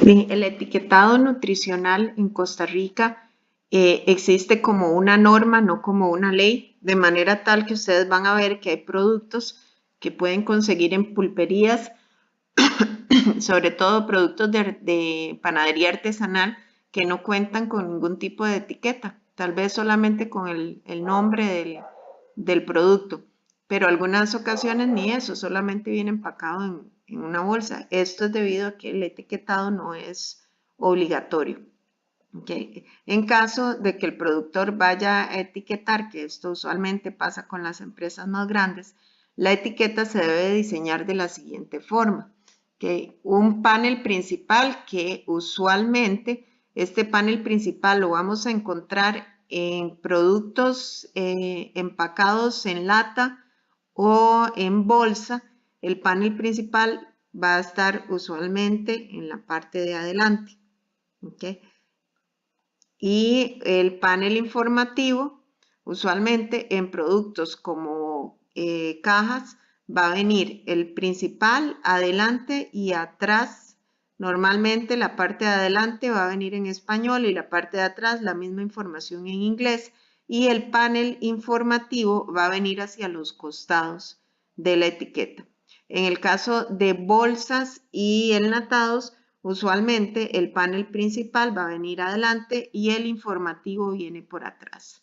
Bien, el etiquetado nutricional en Costa Rica existe como una norma, no como una ley, de manera tal que ustedes van a ver que hay productos que pueden conseguir en pulperías, sobre todo productos de panadería artesanal que no cuentan con ningún tipo de etiqueta, tal vez solamente con el nombre del producto, pero algunas ocasiones ni eso, solamente viene empacado en una bolsa. Esto es debido a que el etiquetado no es obligatorio. Okay. En caso de que el productor vaya a etiquetar, que esto usualmente pasa con las empresas más grandes, la etiqueta se debe diseñar de la siguiente forma. Okay. Un panel principal que usualmente este panel principal lo vamos a encontrar en productos empacados en lata o en bolsa. El panel principal va a estar usualmente en la parte de adelante. Okay. Y el panel informativo, usualmente en productos como cajas, va a venir el principal adelante y atrás. Normalmente la parte de adelante va a venir en español y la parte de atrás la misma información en inglés. Y el panel informativo va a venir hacia los costados de la etiqueta. En el caso de bolsas y enlatados, usualmente el panel principal va a venir adelante y el informativo viene por atrás.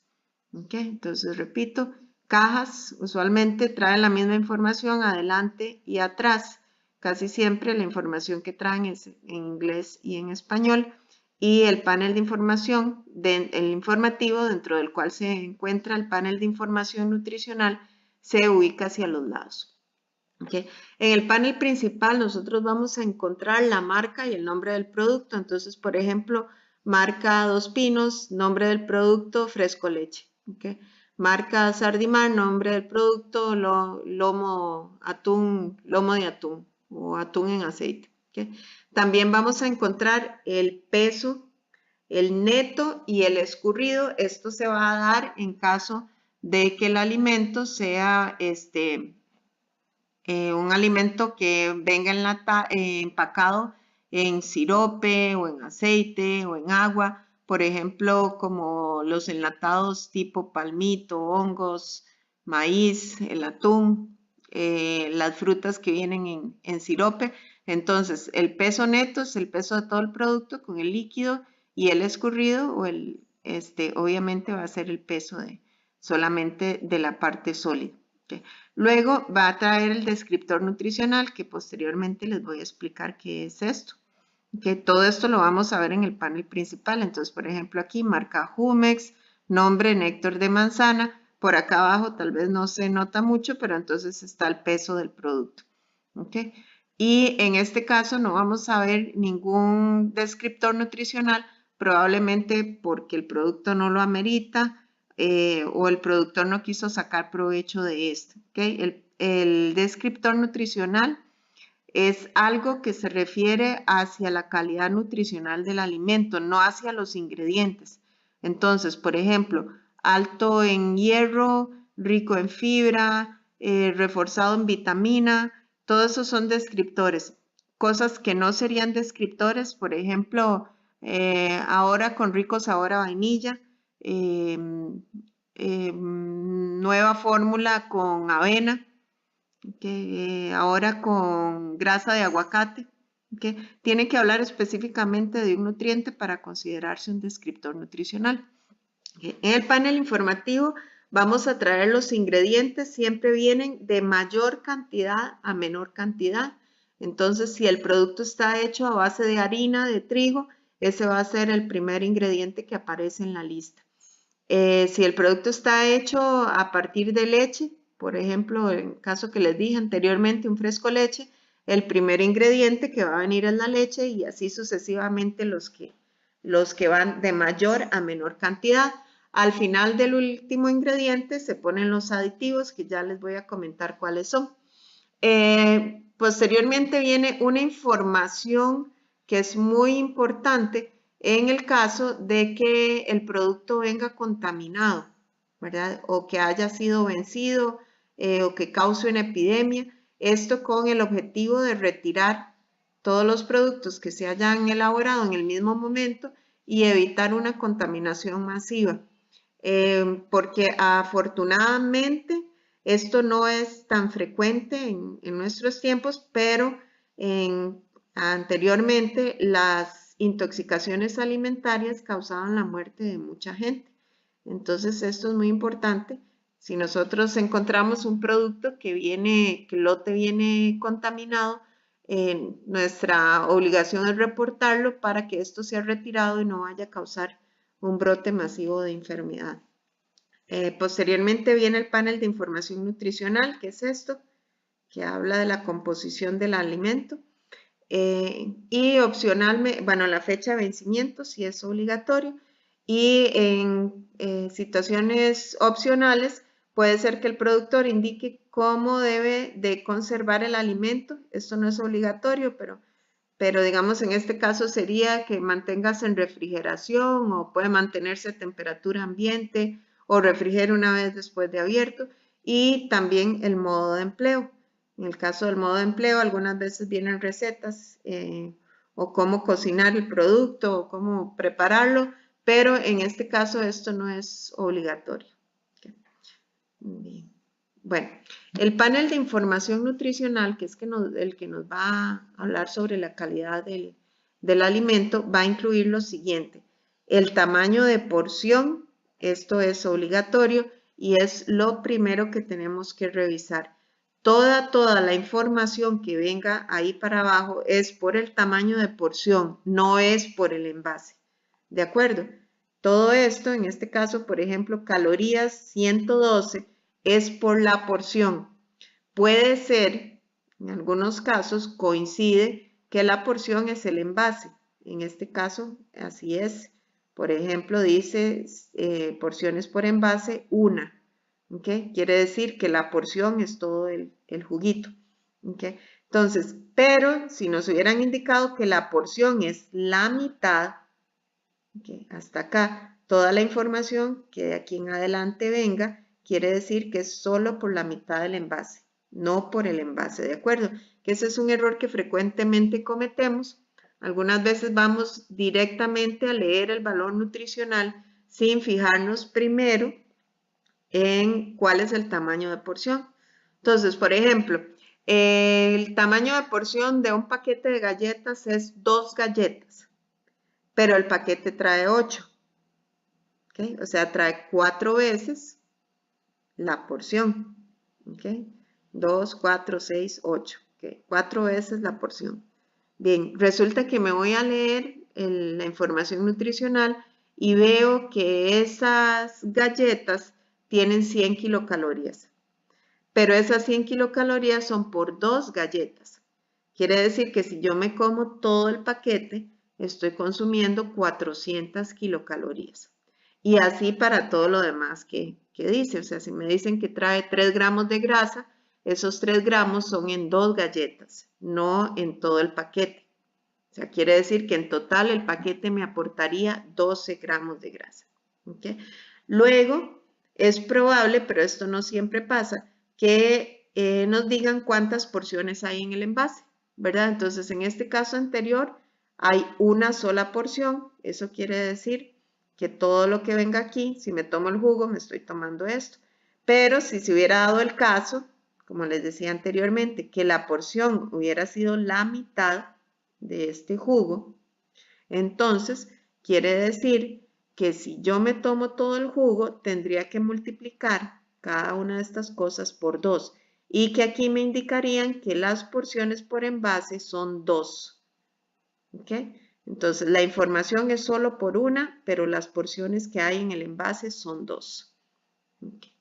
Okay, entonces repito, cajas usualmente traen la misma información adelante y atrás. Casi siempre la información que traen es en inglés y en español. Y el panel de información, el informativo dentro del cual se encuentra el panel de información nutricional, se ubica hacia los lados. Okay. En el panel principal nosotros vamos a encontrar la marca y el nombre del producto. Entonces, por ejemplo, marca Dos Pinos, nombre del producto, Fresco Leche. Okay. Marca Sardimar, nombre del producto, lomo de atún o atún en aceite. Okay. También vamos a encontrar el peso, el neto y el escurrido. Esto se va a dar en caso de que el alimento sea un alimento que venga empacado en sirope o en aceite o en agua, por ejemplo, como los enlatados tipo palmito, hongos, maíz, el atún, las frutas que vienen en sirope. Entonces, el peso neto es el peso de todo el producto con el líquido y el escurrido o obviamente va a ser el peso solamente de la parte sólida. Okay. Luego va a traer el descriptor nutricional, que posteriormente les voy a explicar qué es esto. Okay. Todo esto lo vamos a ver en el panel principal. Entonces, por ejemplo, aquí marca Jumex, nombre néctar de manzana. Por acá abajo tal vez no se nota mucho, pero entonces está el peso del producto. Okay. Y en este caso no vamos a ver ningún descriptor nutricional, probablemente porque el producto no lo amerita, o el productor no quiso sacar provecho de esto. ¿Okay? El descriptor nutricional es algo que se refiere hacia la calidad nutricional del alimento, no hacia los ingredientes. Entonces, por ejemplo, alto en hierro, rico en fibra, reforzado en vitamina, todos esos son descriptores. Cosas que no serían descriptores, por ejemplo, ahora con rico sabor a vainilla, nueva fórmula con avena, ahora con grasa de aguacate. Tiene que hablar específicamente de un nutriente para considerarse un descriptor nutricional. En el panel informativo vamos a traer los ingredientes, siempre vienen de mayor cantidad a menor cantidad. Entonces, si el producto está hecho a base de harina de trigo, ese va a ser el primer ingrediente que aparece en la lista. Si el producto está hecho a partir de leche, por ejemplo, en el caso que les dije anteriormente, un fresco leche, el primer ingrediente que va a venir es la leche y así sucesivamente los que van de mayor a menor cantidad. Al final del último ingrediente se ponen los aditivos que ya les voy a comentar cuáles son. Posteriormente viene una información que es muy importante en el caso de que el producto venga contaminado, ¿verdad? O que haya sido vencido o que cause una epidemia. Esto con el objetivo de retirar todos los productos que se hayan elaborado en el mismo momento y evitar una contaminación masiva. Porque afortunadamente esto no es tan frecuente en nuestros tiempos, pero anteriormente las intoxicaciones alimentarias causaban la muerte de mucha gente. Entonces esto es muy importante. Si nosotros encontramos un producto que el lote viene contaminado, nuestra obligación es reportarlo para que esto sea retirado y no vaya a causar un brote masivo de enfermedad. Posteriormente viene el panel de información nutricional, que es esto, que habla de la composición del alimento. Y opcionalmente, bueno, la fecha de vencimiento si es obligatorio, y en situaciones opcionales puede ser que el productor indique cómo debe de conservar el alimento. Esto no es obligatorio, pero digamos en este caso sería que mantengas en refrigeración o puede mantenerse a temperatura ambiente o refrigere una vez después de abierto, y también el modo de empleo. En el caso del modo de empleo, algunas veces vienen recetas o cómo cocinar el producto o cómo prepararlo, pero en este caso esto no es obligatorio. Bien. Bueno, el panel de información nutricional, que es el que nos va a hablar sobre la calidad del alimento, va a incluir lo siguiente: el tamaño de porción, esto es obligatorio y es lo primero que tenemos que revisar. Toda la información que venga ahí para abajo es por el tamaño de porción, no es por el envase. ¿De acuerdo? Todo esto, en este caso, por ejemplo, calorías 112 es por la porción. Puede ser, en algunos casos, coincide que la porción es el envase. En este caso, así es. Por ejemplo, dice porciones por envase, 1. ¿Okay? Quiere decir que la porción es todo el juguito. ¿Okay? Entonces, pero si nos hubieran indicado que la porción es la mitad, ¿okay? Hasta acá, toda la información que de aquí en adelante venga, quiere decir que es solo por la mitad del envase, no por el envase, ¿de acuerdo? Que ese es un error que frecuentemente cometemos. Algunas veces vamos directamente a leer el valor nutricional sin fijarnos primero en cuál es el tamaño de porción. Entonces, por ejemplo, el tamaño de porción de un paquete de galletas es 2 galletas, pero el paquete trae 8. ¿Okay? O sea, trae 4 veces la porción. ¿Okay? 2, 4, 6, 8. ¿Okay? 4 veces la porción. Bien, resulta que me voy a leer la información nutricional y veo que esas galletas tienen 100 kilocalorías, pero esas 100 kilocalorías son por 2 galletas. Quiere decir que si yo me como todo el paquete, estoy consumiendo 400 kilocalorías. Y así para todo lo demás que dice. O sea, si me dicen que trae 3 gramos de grasa, esos 3 gramos son en 2 galletas, no en todo el paquete. O sea, quiere decir que en total el paquete me aportaría 12 gramos de grasa. ¿Okay? Luego, es probable, pero esto no siempre pasa, que nos digan cuántas porciones hay en el envase, ¿verdad? Entonces, en este caso anterior, hay una sola porción. Eso quiere decir que todo lo que venga aquí, si me tomo el jugo, me estoy tomando esto. Pero si se hubiera dado el caso, como les decía anteriormente, que la porción hubiera sido la mitad de este jugo, entonces quiere decir que si yo me tomo todo el jugo, tendría que multiplicar cada una de estas cosas por 2 y que aquí me indicarían que las porciones por envase son 2. ¿Okay? Entonces, la información es solo por una, pero las porciones que hay en el envase son 2. Okay.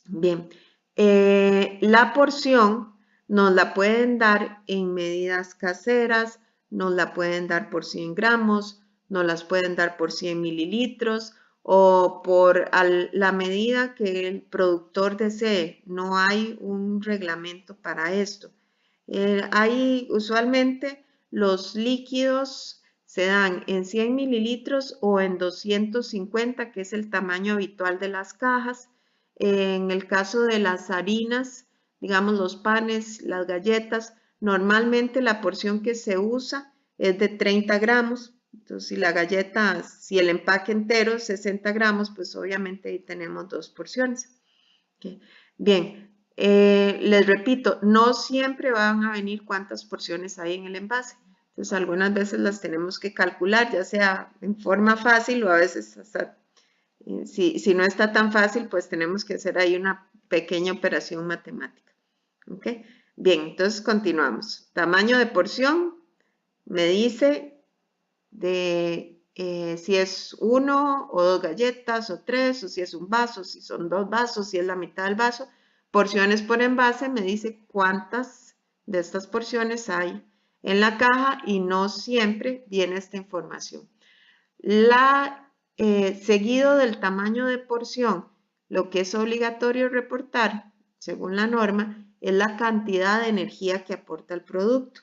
Bien, la porción nos la pueden dar en medidas caseras, nos la pueden dar por 100 gramos, nos las pueden dar por 100 mililitros o por la medida que el productor desee. No hay un reglamento para esto. Hay usualmente los líquidos se dan en 100 mililitros o en 250, que es el tamaño habitual de las cajas. En el caso de las harinas, digamos los panes, las galletas, Normalmente la porción que se usa es de 30 gramos. Entonces, si la galleta, si el empaque entero es 60 gramos, pues obviamente ahí tenemos 2 porciones. Okay. Bien, les repito, no siempre van a venir cuántas porciones hay en el envase. Entonces, algunas veces las tenemos que calcular, ya sea en forma fácil o a veces hasta, si no está tan fácil, pues tenemos que hacer ahí una pequeña operación matemática. ¿Ok? Bien, entonces continuamos. Tamaño de porción me dice si es 1 o 2 galletas o 3, o si es un vaso, si son 2 vasos, si es la mitad del vaso. Porciones por envase me dice cuántas de estas porciones hay en la caja y no siempre viene esta información. Seguido del tamaño de porción, lo que es obligatorio reportar, según la norma, es la cantidad de energía que aporta el producto.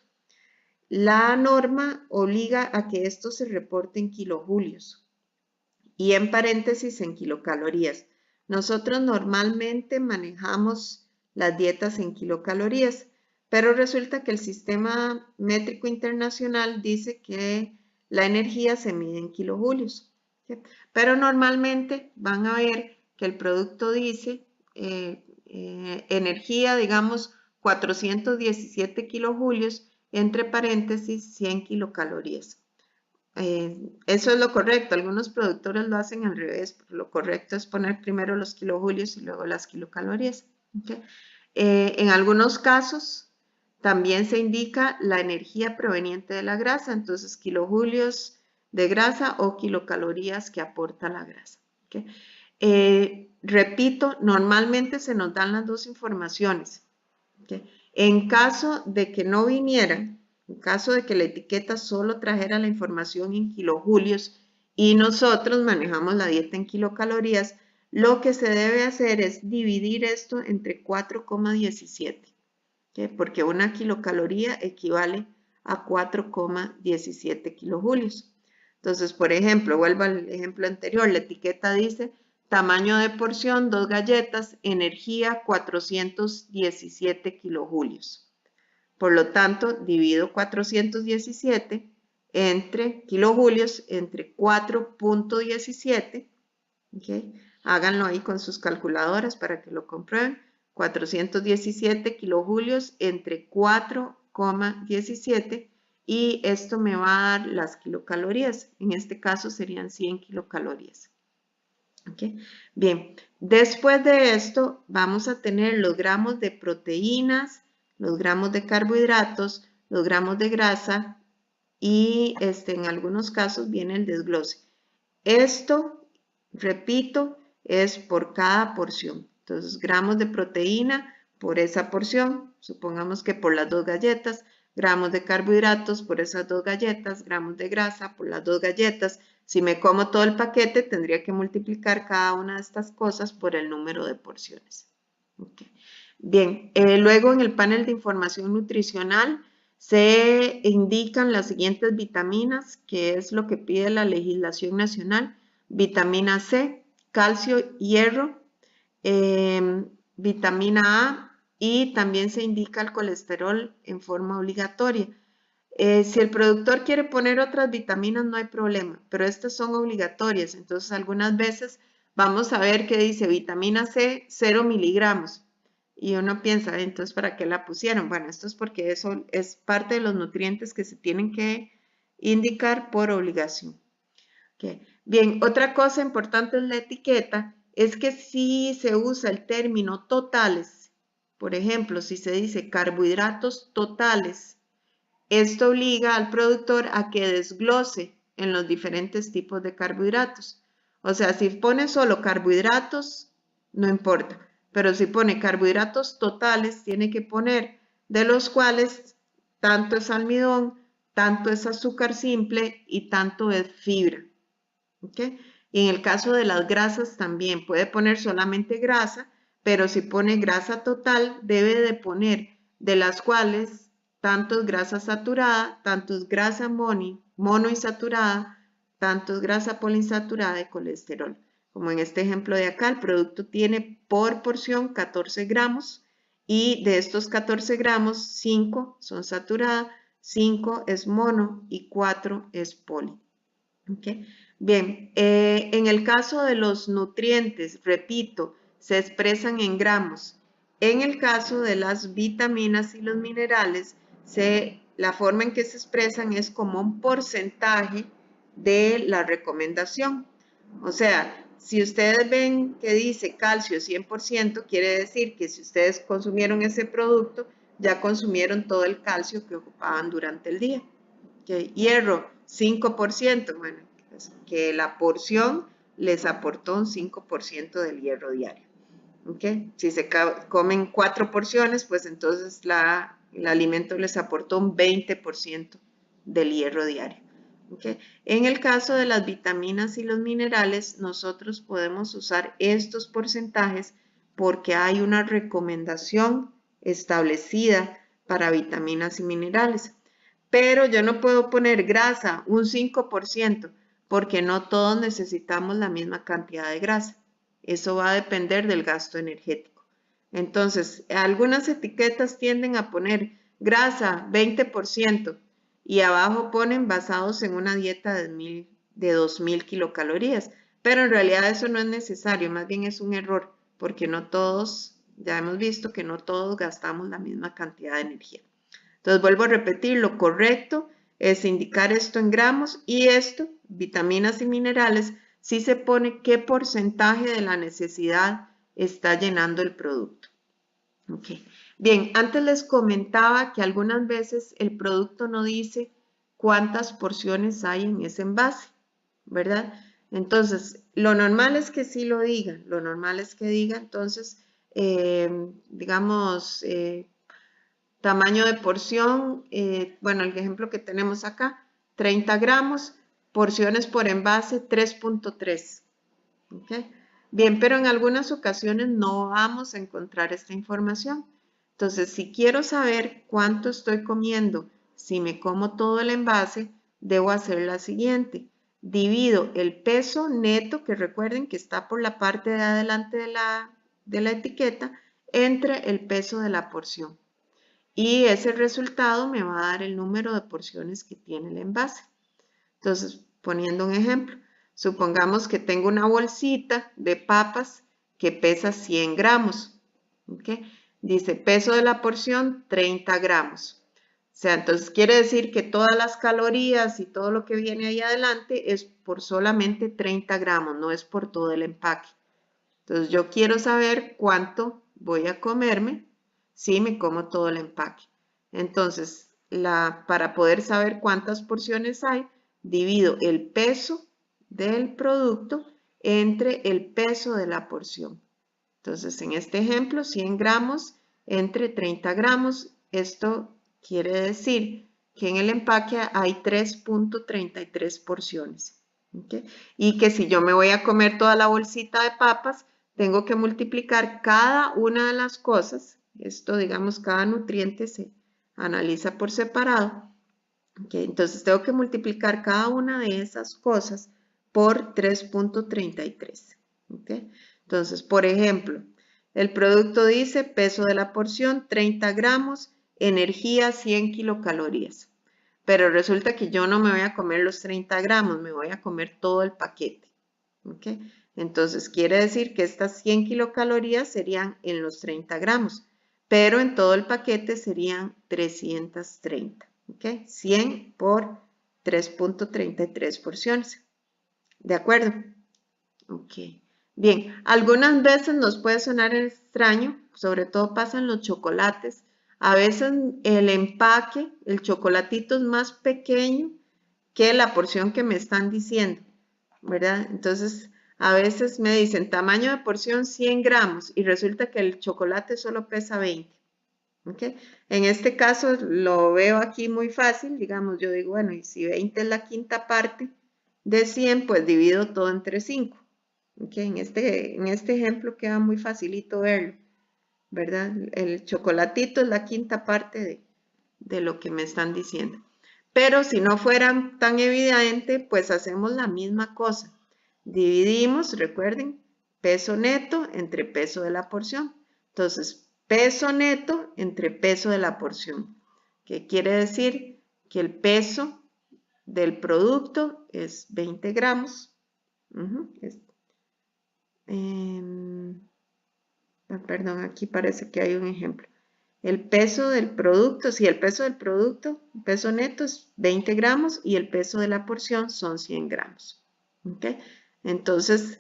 La norma obliga a que esto se reporte en kilojulios y en paréntesis en kilocalorías. Nosotros normalmente manejamos las dietas en kilocalorías, pero resulta que el sistema métrico internacional dice que la energía se mide en kilojulios. ¿Sí? Pero normalmente van a ver que el producto dice energía, digamos, 417 kilojulios, entre paréntesis 100 kilocalorías. Eso es lo correcto. Algunos productores lo hacen al revés. Lo correcto es poner primero los kilojulios y luego las kilocalorías. ¿Okay? En algunos casos también se indica la energía proveniente de la grasa, entonces kilojulios de grasa o kilocalorías que aporta la grasa. ¿Okay? Repito, normalmente se nos dan las dos informaciones. ¿Okay? En caso de que no vinieran, en caso de que la etiqueta solo trajera la información en kilojulios y nosotros manejamos la dieta en kilocalorías, lo que se debe hacer es dividir esto entre 4,17, ¿okay? Porque una kilocaloría equivale a 4,17 kilojulios. Entonces, por ejemplo, vuelvo al ejemplo anterior, la etiqueta dice tamaño de porción, 2 galletas, energía 417 kilojulios. Por lo tanto, divido 417 entre kilojulios entre 4,17. ¿Okay? Háganlo ahí con sus calculadoras para que lo comprueben. 417 kilojulios entre 4,17 y esto me va a dar las kilocalorías. En este caso serían 100 kilocalorías. ¿Okay? Bien, después de esto vamos a tener los gramos de proteínas, los gramos de carbohidratos, los gramos de grasa y en algunos casos viene el desglose. Esto, repito, es por cada porción. Entonces, gramos de proteína por esa porción, supongamos que por las 2 galletas, gramos de carbohidratos por esas 2 galletas, gramos de grasa por las 2 galletas. Si me como todo el paquete, tendría que multiplicar cada una de estas cosas por el número de porciones. Okay. Bien, luego en el panel de información nutricional se indican las siguientes vitaminas, que es lo que pide la legislación nacional. Vitamina C, calcio, hierro, vitamina A y también se indica el colesterol en forma obligatoria. Si el productor quiere poner otras vitaminas no hay problema, pero estas son obligatorias. Entonces algunas veces vamos a ver que dice vitamina C 0 miligramos. Y uno piensa, entonces, ¿para qué la pusieron? Bueno, esto es porque eso es parte de los nutrientes que se tienen que indicar por obligación. Okay. Bien, otra cosa importante en la etiqueta es que si se usa el término totales, por ejemplo, si se dice carbohidratos totales, esto obliga al productor a que desglose en los diferentes tipos de carbohidratos. O sea, si pone solo carbohidratos, no importa. Pero si pone carbohidratos totales, tiene que poner de los cuales tanto es almidón, tanto es azúcar simple y tanto es fibra. ¿Okay? Y en el caso de las grasas también puede poner solamente grasa, pero si pone grasa total, debe de poner de las cuales tanto es grasa saturada, tanto es grasa monoinsaturada, tanto es grasa poliinsaturada y colesterol. Como en este ejemplo de acá, el producto tiene por porción 14 gramos y de estos 14 gramos, 5 son saturada, 5 es mono y 4 es poli. ¿Okay? Bien, en el caso de los nutrientes, repito, se expresan en gramos. En el caso de las vitaminas y los minerales, la forma en que se expresan es como un porcentaje de la recomendación. O sea, si ustedes ven que dice calcio 100%, quiere decir que si ustedes consumieron ese producto, ya consumieron todo el calcio que ocupaban durante el día. Okay. Hierro, 5%, bueno, pues que la porción les aportó un 5% del hierro diario. Okay. Si se comen 4 porciones, pues entonces el alimento les aportó un 20% del hierro diario. Okay. En el caso de las vitaminas y los minerales, nosotros podemos usar estos porcentajes porque hay una recomendación establecida para vitaminas y minerales. Pero yo no puedo poner grasa un 5% porque no todos necesitamos la misma cantidad de grasa. Eso va a depender del gasto energético. Entonces, algunas etiquetas tienden a poner grasa 20% y abajo ponen basados en una dieta de 2000 kilocalorías. Pero en realidad eso no es necesario, más bien es un error porque no todos, ya hemos visto que no todos gastamos la misma cantidad de energía. Entonces vuelvo a repetir, lo correcto es indicar esto en gramos y esto, vitaminas y minerales, sí se pone qué porcentaje de la necesidad está llenando el producto. Okay. Bien, antes les comentaba que algunas veces el producto no dice cuántas porciones hay en ese envase, ¿verdad? Entonces, lo normal es que sí lo diga, lo normal es que diga, entonces, digamos, tamaño de porción, bueno, el ejemplo que tenemos acá, 30 gramos, porciones por envase 3.3. ¿Okay? Bien, pero en algunas ocasiones no vamos a encontrar esta información. Entonces, si quiero saber cuánto estoy comiendo, si me como todo el envase, debo hacer la siguiente. Divido el peso neto, que recuerden que está por la parte de adelante de la etiqueta, entre el peso de la porción. Y ese resultado me va a dar el número de porciones que tiene el envase. Entonces, poniendo un ejemplo, supongamos que tengo una bolsita de papas que pesa 100 gramos. ¿Okay? Dice peso de la porción 30 gramos. O sea, entonces quiere decir que todas las calorías y todo lo que viene ahí adelante es por solamente 30 gramos, no es por todo el empaque. Entonces yo quiero saber cuánto voy a comerme si me como todo el empaque. Entonces, para poder saber cuántas porciones hay, divido el peso del producto entre el peso de la porción. Entonces, en este ejemplo, 100 gramos entre 30 gramos. Esto quiere decir que en el empaque hay 3.33 porciones. ¿Okay? Y que si yo me voy a comer toda la bolsita de papas, tengo que multiplicar cada una de las cosas. Esto, digamos, cada nutriente se analiza por separado. Okay, entonces tengo que multiplicar cada una de esas cosas por 3.33. Okay. Entonces, por ejemplo, el producto dice peso de la porción 30 gramos, energía 100 kilocalorías. Pero resulta que yo no me voy a comer los 30 gramos, me voy a comer todo el paquete. Okay. Entonces, quiere decir que estas 100 kilocalorías serían en los 30 gramos, pero en todo el paquete serían 330. ¿Okay? 100 por 3.33 porciones. ¿De acuerdo? Ok. Bien, algunas veces nos puede sonar extraño, sobre todo pasa en los chocolates. A veces el empaque, el chocolatito es más pequeño que la porción que me están diciendo, ¿verdad? Entonces, a veces me dicen tamaño de porción 100 gramos y resulta que el chocolate solo pesa 20. ¿Okay? En este caso lo veo aquí muy fácil, digamos, yo digo, bueno, y si 20 es la quinta parte de 100, pues divido todo entre 5. ¿Okay? En este ejemplo queda muy facilito verlo, ¿verdad? El chocolatito es la quinta parte de lo que me están diciendo. Pero si no fuera tan evidente, pues hacemos la misma cosa. Dividimos, recuerden, peso neto entre peso de la porción. Entonces, peso neto entre peso de la porción, que quiere decir que el peso del producto es 20 gramos. Perdón, aquí parece que hay un ejemplo. El peso del producto, si el peso del producto, el peso neto es 20 gramos y el peso de la porción son 100 gramos. ¿Okay? Entonces,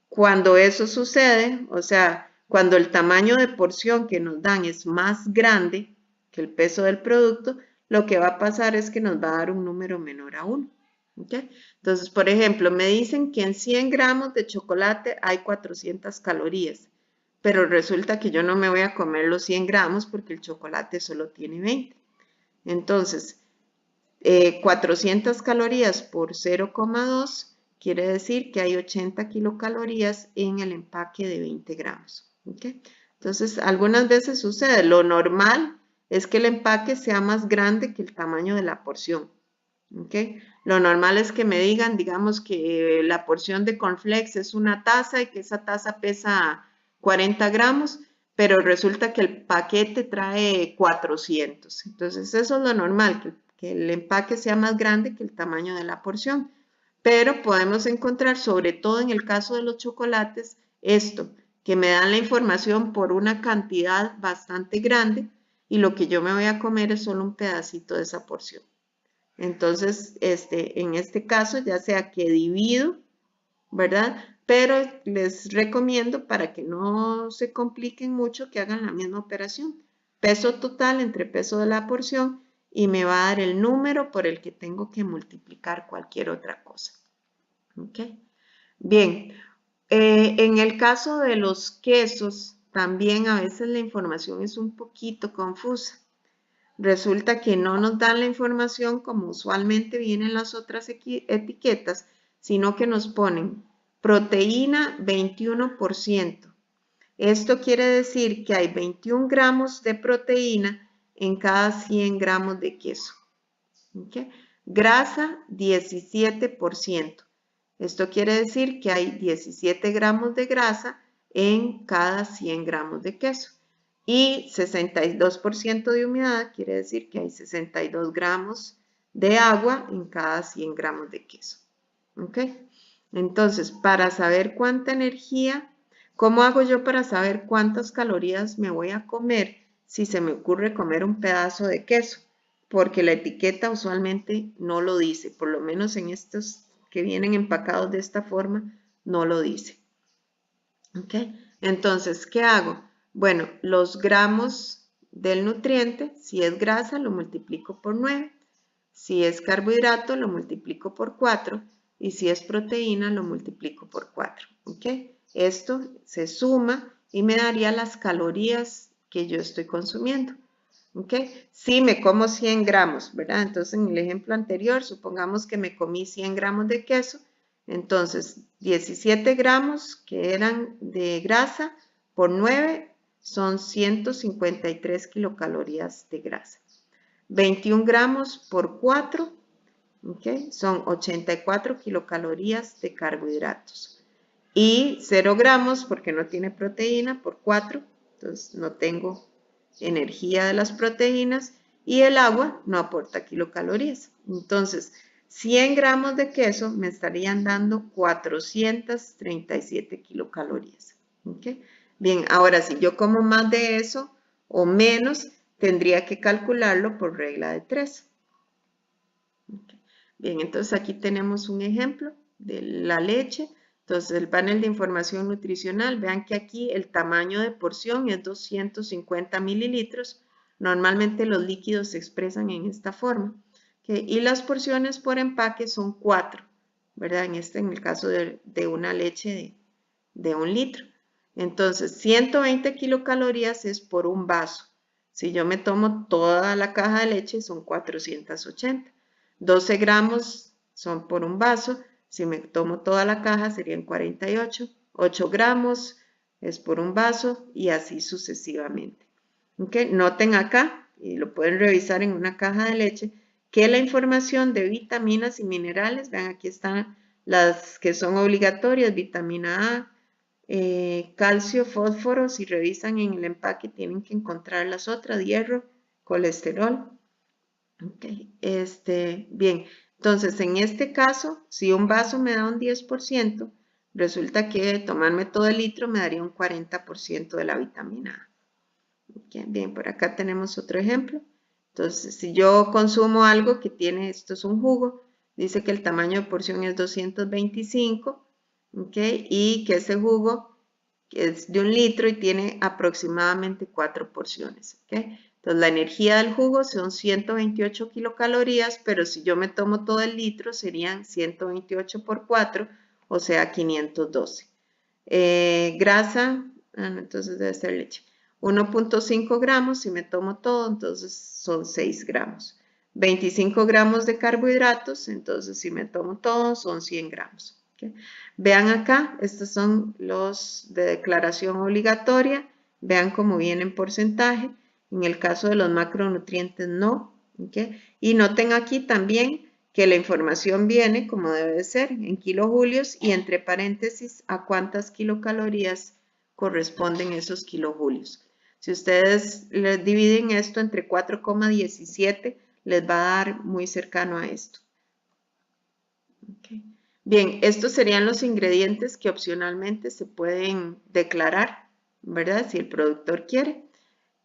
cuando eso sucede, o sea, cuando el tamaño de porción que nos dan es más grande que el peso del producto, lo que va a pasar es que nos va a dar un número menor a 1. ¿Okay? Entonces, por ejemplo, me dicen que en 100 gramos de chocolate hay 400 calorías, pero resulta que yo no me voy a comer los 100 gramos porque el chocolate solo tiene 20. Entonces, 400 calorías por 0,2 quiere decir que hay 80 kilocalorías en el empaque de 20 gramos. ¿Okay? Entonces, algunas veces sucede, lo normal es que el empaque sea más grande que el tamaño de la porción. ¿Okay? Lo normal es que me digan, digamos que la porción de cornflakes es una taza y que esa taza pesa 40 gramos, pero resulta que el paquete trae 400. Entonces, eso es lo normal, que el empaque sea más grande que el tamaño de la porción. Pero podemos encontrar, sobre todo en el caso de los chocolates, esto, que me dan la información por una cantidad bastante grande y lo que yo me voy a comer es solo un pedacito de esa porción. Entonces, en este caso, ya sea que divido, ¿verdad? Pero les recomiendo para que no se compliquen mucho que hagan la misma operación. Peso total entre peso de la porción y me va a dar el número por el que tengo que multiplicar cualquier otra cosa. ¿Ok? Bien, en el caso de los quesos, también a veces la información es un poquito confusa. Resulta que no nos dan la información como usualmente vienen las otras etiquetas, sino que nos ponen proteína 21%. Esto quiere decir que hay 21 gramos de proteína en cada 100 gramos de queso. ¿Okay? Grasa 17%. Esto quiere decir que hay 17 gramos de grasa en cada 100 gramos de queso. Y 62% de humedad quiere decir que hay 62 gramos de agua en cada 100 gramos de queso. ¿Ok? Entonces, para saber cuánta energía, ¿cómo hago yo para saber cuántas calorías me voy a comer si se me ocurre comer un pedazo de queso? Porque la etiqueta usualmente no lo dice, por lo menos en estos que vienen empacados de esta forma, no lo dice. ¿Ok? Entonces, ¿qué hago? Bueno, los gramos del nutriente, si es grasa, lo multiplico por 9. Si es carbohidrato, lo multiplico por 4. Y si es proteína, lo multiplico por 4. ¿Ok? Esto se suma y me daría las calorías que yo estoy consumiendo. ¿Ok? Si me como 100 gramos, ¿verdad? Entonces, en el ejemplo anterior, supongamos que me comí 100 gramos de queso. Entonces, 17 gramos que eran de grasa por 9 son 153 kilocalorías de grasa. 21 gramos por 4, ¿okay? Son 84 kilocalorías de carbohidratos. Y 0 gramos, porque no tiene proteína, por 4, entonces no tengo energía de las proteínas. Y el agua no aporta kilocalorías. Entonces, 100 gramos de queso me estarían dando 437 kilocalorías. ¿Okay? Bien, ahora si yo como más de eso o menos, tendría que calcularlo por regla de 3. Okay. Bien, entonces aquí tenemos un ejemplo de la leche. Entonces el panel de información nutricional, vean que aquí el tamaño de porción es 250 mililitros. Normalmente los líquidos se expresan en esta forma. ¿Okay? Y las porciones por empaque son 4, ¿verdad? En el caso de una leche de 1 litro. Entonces 120 kilocalorías es por un vaso. Si yo me tomo toda la caja de leche son 480. 12 gramos son por un vaso. Si me tomo toda la caja serían 48. 8 gramos es por un vaso y así sucesivamente. ¿Okay? Noten acá, y lo pueden revisar en una caja de leche, que la información de vitaminas y minerales, vean aquí están las que son obligatorias, vitamina A, calcio, fósforo, si revisan en el empaque tienen que encontrar las otras, hierro, colesterol. Okay. Bien, entonces en este caso, si un vaso me da un 10%, resulta que tomarme todo el litro me daría un 40% de la vitamina A. Okay. Bien, por acá tenemos otro ejemplo. Entonces, si yo consumo algo que tiene, esto es un jugo, dice que el tamaño de porción es 225, okay, y que ese jugo es de 1 litro y tiene aproximadamente 4 porciones. Okay. Entonces, la energía del jugo son 128 kilocalorías, pero si yo me tomo todo el litro serían 128 por 4, o sea, 512. Grasa, entonces debe ser leche. 1.5 gramos, si me tomo todo, entonces son 6 gramos. 25 gramos de carbohidratos, entonces si me tomo todo, son 100 gramos. ¿Okay? Vean acá, estos son los de declaración obligatoria. Vean cómo viene en porcentaje. En el caso de los macronutrientes, no. ¿Okay? Y noten aquí también que la información viene como debe de ser, en kilojulios y entre paréntesis a cuántas kilocalorías corresponden esos kilojulios. Si ustedes les dividen esto entre 4,17, les va a dar muy cercano a esto. Okay. Bien, estos serían los ingredientes que opcionalmente se pueden declarar, ¿verdad? Si el productor quiere.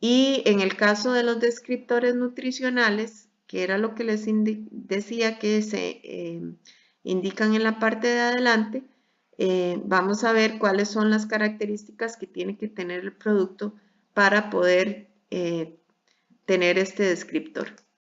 Y en el caso de los descriptores nutricionales, que era lo que les decía que se indican en la parte de adelante, vamos a ver cuáles son las características que tiene que tener el producto para poder tener este descriptor.